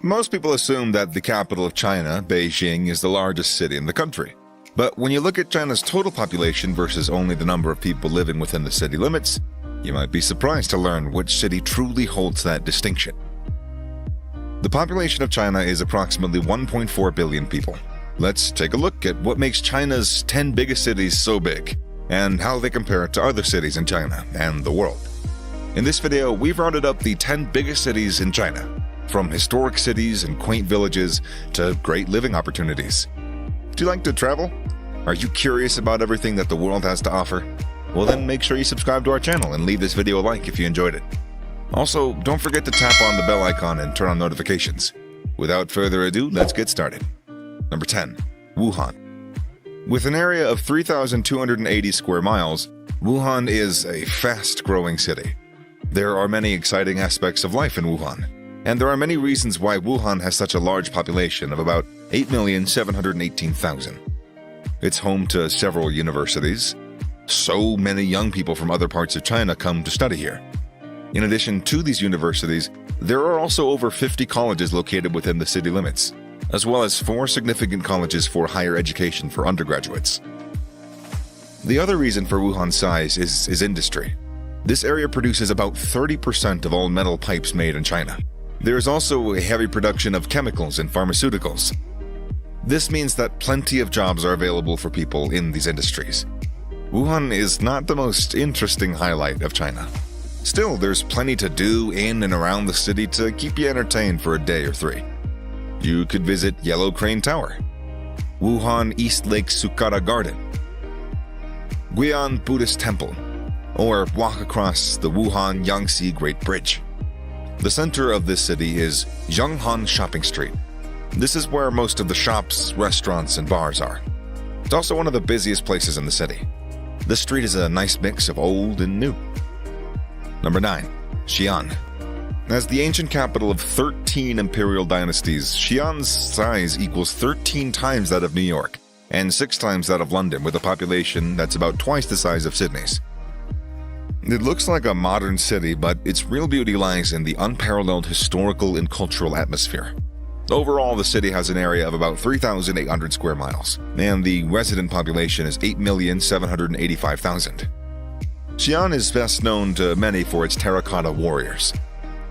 Most people assume that the capital of China, Beijing, is the largest city in the country. But when you look at China's total population versus only the number of people living within the city limits, you might be surprised to learn which city truly holds that distinction. The population of China is approximately 1.4 billion people. Let's take a look at what makes China's 10 biggest cities so big, and how they compare to other cities in China and the world. In this video, we've rounded up the 10 biggest cities in China, from historic cities and quaint villages to great living opportunities. Do you like to travel? Are you curious about everything that the world has to offer? Well then make sure you subscribe to our channel and leave this video a like if you enjoyed it. Also, don't forget to tap on the bell icon and turn on notifications. Without further ado, let's get started. Number 10. Wuhan. With an area of 3,280 square miles, Wuhan is a fast-growing city. There are many exciting aspects of life in Wuhan, and there are many reasons why Wuhan has such a large population of about 8,718,000. It's home to several universities. So many young people from other parts of China come to study here. In addition to these universities, there are also over 50 colleges located within the city limits, as well as 4 significant colleges for higher education for undergraduates. The other reason for Wuhan's size is industry. This area produces about 30% of all metal pipes made in China. There is also a heavy production of chemicals and pharmaceuticals. This means that plenty of jobs are available for people in these industries. Wuhan is not the most interesting highlight of China. Still, there's plenty to do in and around the city to keep you entertained for a day or 3. You could visit Yellow Crane Tower, Wuhan East Lake Sukara Garden, Guian Buddhist Temple, or walk across the Wuhan Yangtze Great Bridge. The center of this city is Zhonghan Shopping Street. This is where most of the shops, restaurants, and bars are. It's also one of the busiest places in the city. This street is a nice mix of old and new. Number 9. Xi'an. As the ancient capital of 13 imperial dynasties, Xi'an's size equals 13 times that of New York, and 6 times that of London, with a population that's about twice the size of Sydney's. It looks like a modern city, but its real beauty lies in the unparalleled historical and cultural atmosphere. Overall, the city has an area of about 3,800 square miles, and the resident population is 8,785,000. Xi'an is best known to many for its terracotta warriors,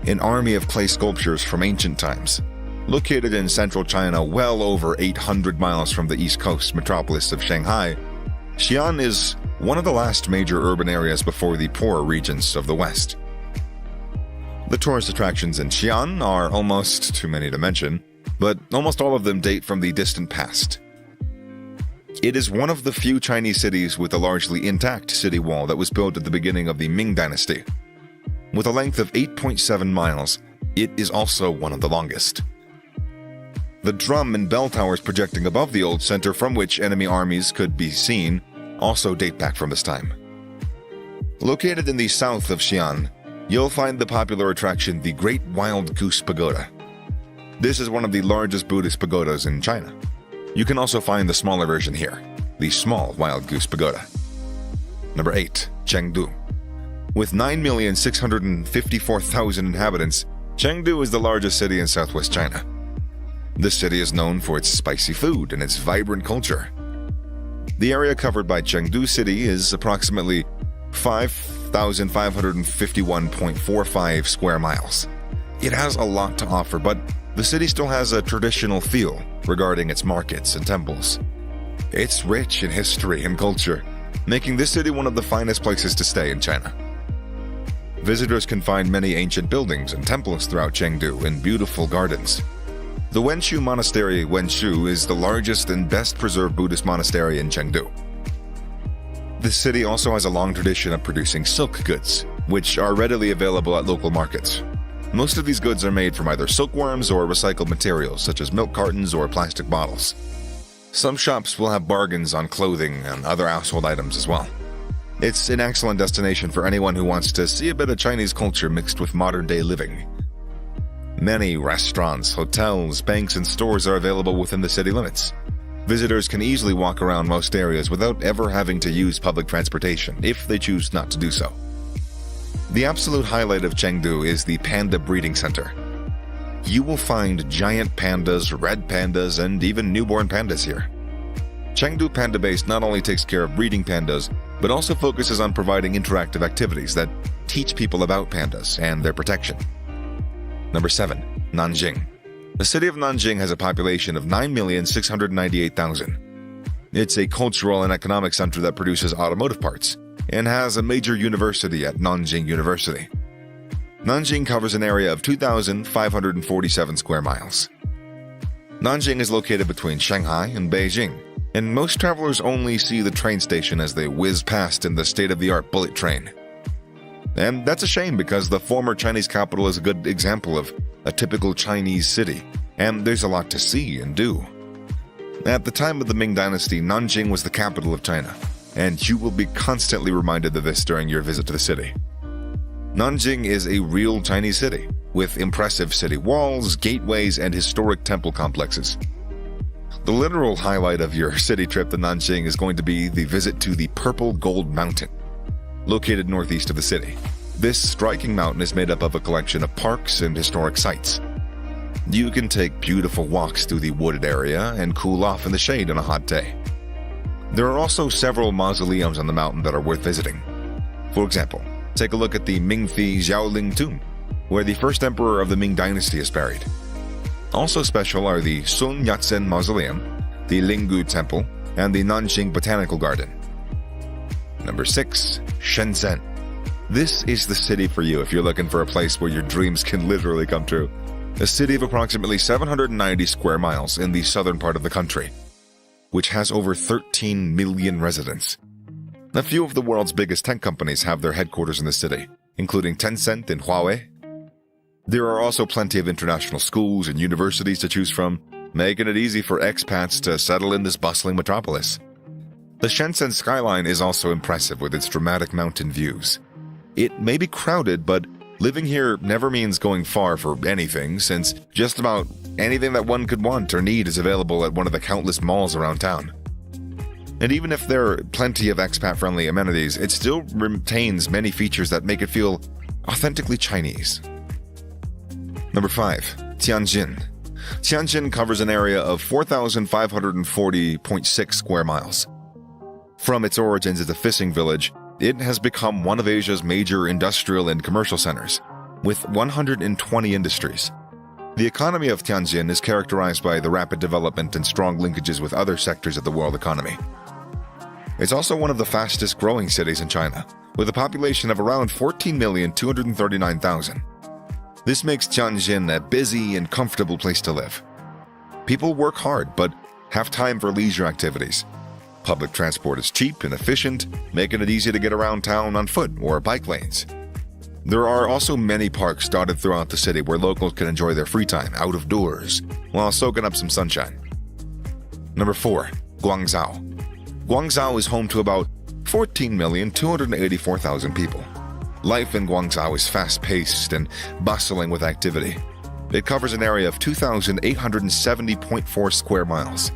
an army of clay sculptures from ancient times. Located in central China, well over 800 miles from the east coast metropolis of Shanghai, Xi'an is one of the last major urban areas before the poorer regions of the west. The tourist attractions in Xi'an are almost too many to mention, but almost all of them date from the distant past. It is one of the few Chinese cities with a largely intact city wall that was built at the beginning of the Ming Dynasty. With a length of 8.7 miles, it is also one of the longest. The drum and bell towers projecting above the old center from which enemy armies could be seen also date back from this time. Located in the south of Xi'an, you'll find the popular attraction, the Great Wild Goose Pagoda. This is one of the largest Buddhist pagodas in China. You can also find the smaller version here, the Small Wild Goose Pagoda. Number 8. Chengdu. With 9,654,000 inhabitants, Chengdu is the largest city in southwest China. This city is known for its spicy food and its vibrant culture. The area covered by Chengdu City is approximately 5,551.45 square miles. It has a lot to offer, but the city still has a traditional feel regarding its markets and temples. It's rich in history and culture, making this city one of the finest places to stay in China. Visitors can find many ancient buildings and temples throughout Chengdu and beautiful gardens. The Wenshu Monastery Wenshu is the largest and best preserved Buddhist monastery in Chengdu. This city also has a long tradition of producing silk goods, which are readily available at local markets. Most of these goods are made from either silkworms or recycled materials such as milk cartons or plastic bottles. Some shops will have bargains on clothing and other household items as well. It's an excellent destination for anyone who wants to see a bit of Chinese culture mixed with modern-day living. Many restaurants, hotels, banks, and stores are available within the city limits. Visitors can easily walk around most areas without ever having to use public transportation if they choose not to do so. The absolute highlight of Chengdu is the Panda Breeding Center. You will find giant pandas, red pandas, and even newborn pandas here. Chengdu Panda Base not only takes care of breeding pandas, but also focuses on providing interactive activities that teach people about pandas and their protection. Number 7. Nanjing. The city of Nanjing has a population of 9,698,000. It's a cultural and economic center that produces automotive parts and has a major university at Nanjing University. Nanjing covers an area of 2,547 square miles. Nanjing is located between Shanghai and Beijing, and most travelers only see the train station as they whiz past in the state-of-the-art bullet train. And that's a shame because the former Chinese capital is a good example of a typical Chinese city, and there's a lot to see and do. At the time of the Ming Dynasty, Nanjing was the capital of China, and you will be constantly reminded of this during your visit to the city. Nanjing is a real Chinese city, with impressive city walls, gateways, and historic temple complexes. The literal highlight of your city trip to Nanjing is going to be the visit to the Purple Gold Mountain, located northeast of the city. This striking mountain is made up of a collection of parks and historic sites. You can take beautiful walks through the wooded area and cool off in the shade on a hot day. There are also several mausoleums on the mountain that are worth visiting. For example, take a look at the Mingfi Xiaoling tomb, where the first emperor of the Ming Dynasty is buried. Also special are the Sun Yat-sen Mausoleum, the Linggu Temple, and the Nanjing Botanical Garden. Number 6. Shenzhen. This is the city for you if you're looking for a place where your dreams can literally come true. A city of approximately 790 square miles in the southern part of the country, which has over 13 million residents. A few of the world's biggest tech companies have their headquarters in the city, including Tencent and Huawei. There are also plenty of international schools and universities to choose from, making it easy for expats to settle in this bustling metropolis. The Shenzhen skyline is also impressive with its dramatic mountain views. It may be crowded, but living here never means going far for anything, since just about anything that one could want or need is available at one of the countless malls around town. And even if there are plenty of expat-friendly amenities, it still retains many features that make it feel authentically Chinese. Number 5. Tianjin. Tianjin covers an area of 4,540.6 square miles. From its origins as a fishing village, it has become one of Asia's major industrial and commercial centers, with 120 industries. The economy of Tianjin is characterized by the rapid development and strong linkages with other sectors of the world economy. It's also one of the fastest growing cities in China, with a population of around 14,239,000. This makes Tianjin a busy and comfortable place to live. People work hard but have time for leisure activities. Public transport is cheap and efficient, making it easy to get around town on foot or bike lanes. There are also many parks dotted throughout the city where locals can enjoy their free time out of doors while soaking up some sunshine. Number 4. Guangzhou. Guangzhou is home to about 14,284,000 people. Life in Guangzhou is fast-paced and bustling with activity. It covers an area of 2,870.4 square miles.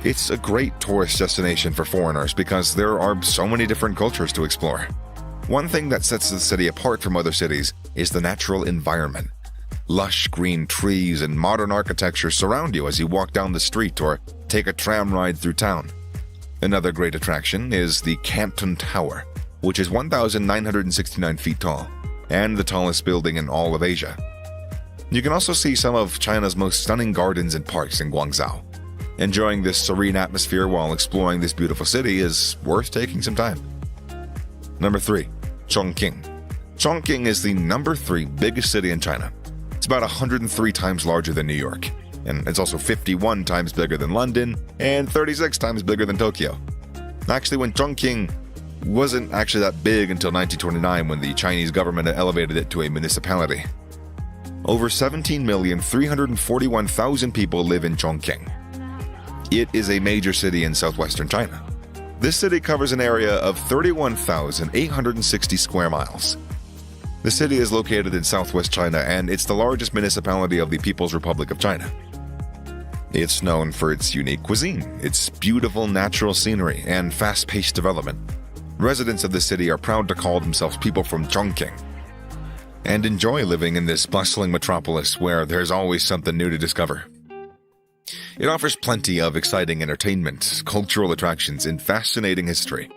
It's a great tourist destination for foreigners because there are so many different cultures to explore. One thing that sets the city apart from other cities is the natural environment. Lush green trees and modern architecture surround you as you walk down the street or take a tram ride through town. Another great attraction is the Canton Tower, which is 1,969 feet tall and the tallest building in all of Asia. You can also see some of China's most stunning gardens and parks in Guangzhou. Enjoying this serene atmosphere while exploring this beautiful city is worth taking some time. Number 3. Chongqing. Chongqing is the number 3 biggest city in China. It's about 103 times larger than New York, and it's also 51 times bigger than London and 36 times bigger than Tokyo. Actually, when Chongqing wasn't actually that big until 1929 when the Chinese government elevated it to a municipality. Over 17,341,000 people live in Chongqing. It is a major city in southwestern China. This city covers an area of 31,860 square miles. The city is located in southwest China, and it's the largest municipality of the People's Republic of China. It's known for its unique cuisine, its beautiful natural scenery, and fast-paced development. Residents of the city are proud to call themselves people from Chongqing. and enjoy living in this bustling metropolis where there's always something new to discover. It offers plenty of exciting entertainment, cultural attractions, and fascinating history.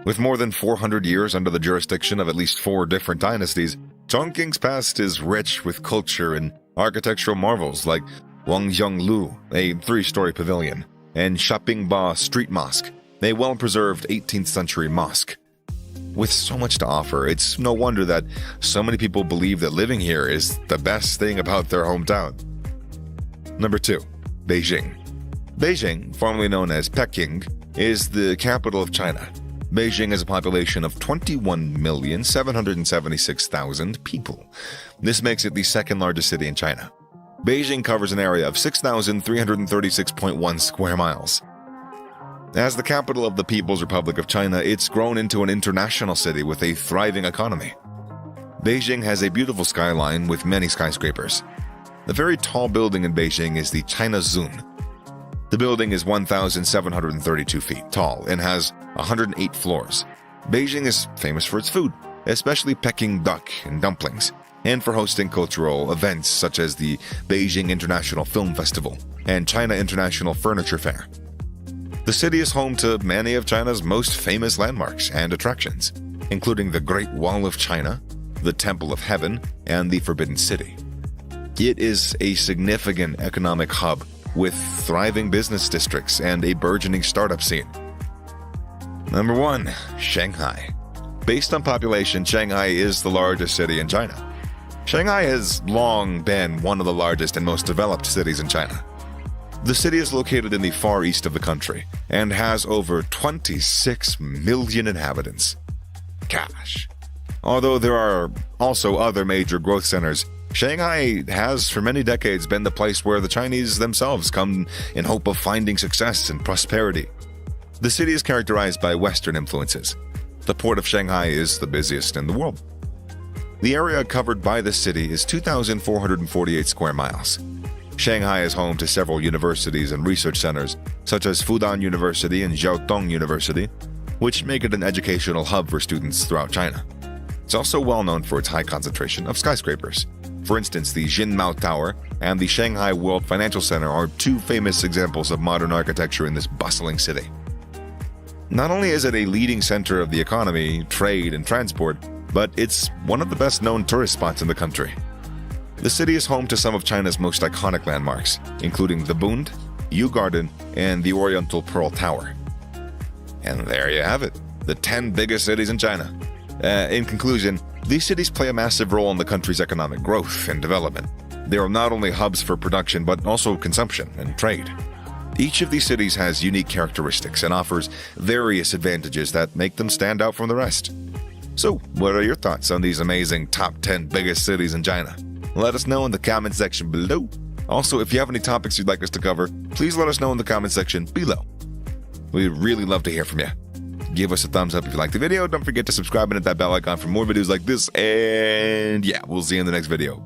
With more than 400 years under the jurisdiction of at least 4 different dynasties, Chongqing's past is rich with culture and architectural marvels like Wangjianglu, a 3-story pavilion, and Shapingba Street Mosque, a well-preserved 18th century mosque. With so much to offer, it's no wonder that so many people believe that living here is the best thing about their hometown. Number 2. Beijing. Beijing, formerly known as Peking, is the capital of China. Beijing has a population of 21,776,000 people. This makes it the second largest city in China. Beijing covers an area of 6,336.1 square miles. As the capital of the People's Republic of China, it's grown into an international city with a thriving economy. Beijing has a beautiful skyline with many skyscrapers. The very tall building in Beijing is the China Zun. The building is 1,732 feet tall and has 108 floors. Beijing is famous for its food, especially Peking duck and dumplings, and for hosting cultural events such as the Beijing International Film Festival and China International Furniture Fair. The city is home to many of China's most famous landmarks and attractions, including the Great Wall of China, the Temple of Heaven, and the Forbidden City. It is a significant economic hub with thriving business districts and a burgeoning startup scene. Number 1. Shanghai. Based on population, Shanghai is the largest city in China. Shanghai has long been one of the largest and most developed cities in China. The city is located in the far east of the country and has over 26 million inhabitants. Gosh. Although there are also other major growth centers, Shanghai has for many decades been the place where the Chinese themselves come in hope of finding success and prosperity. The city is characterized by Western influences. The port of Shanghai is the busiest in the world. The area covered by the city is 2,448 square miles. Shanghai is home to several universities and research centers, such as Fudan University and Jiaotong University, which make it an educational hub for students throughout China. It's also well known for its high concentration of skyscrapers. For instance, the Jinmao Tower and the Shanghai World Financial Center are 2 famous examples of modern architecture in this bustling city. Not only is it a leading center of the economy, trade, and transport, but it's one of the best-known tourist spots in the country. The city is home to some of China's most iconic landmarks, including the Bund, Yu Garden, and the Oriental Pearl Tower. And there you have it, the 10 biggest cities in China. In conclusion, these cities play a massive role in the country's economic growth and development. They are not only hubs for production, but also consumption and trade. Each of these cities has unique characteristics and offers various advantages that make them stand out from the rest. So, what are your thoughts on these amazing top 10 biggest cities in China? Let us know in the comment section below. Also, if you have any topics you'd like us to cover, please let us know in the comment section below. We'd really love to hear from you. Give us a thumbs up if you liked the video. Don't forget to subscribe and hit that bell icon for more videos like this. And yeah, we'll see you in the next video.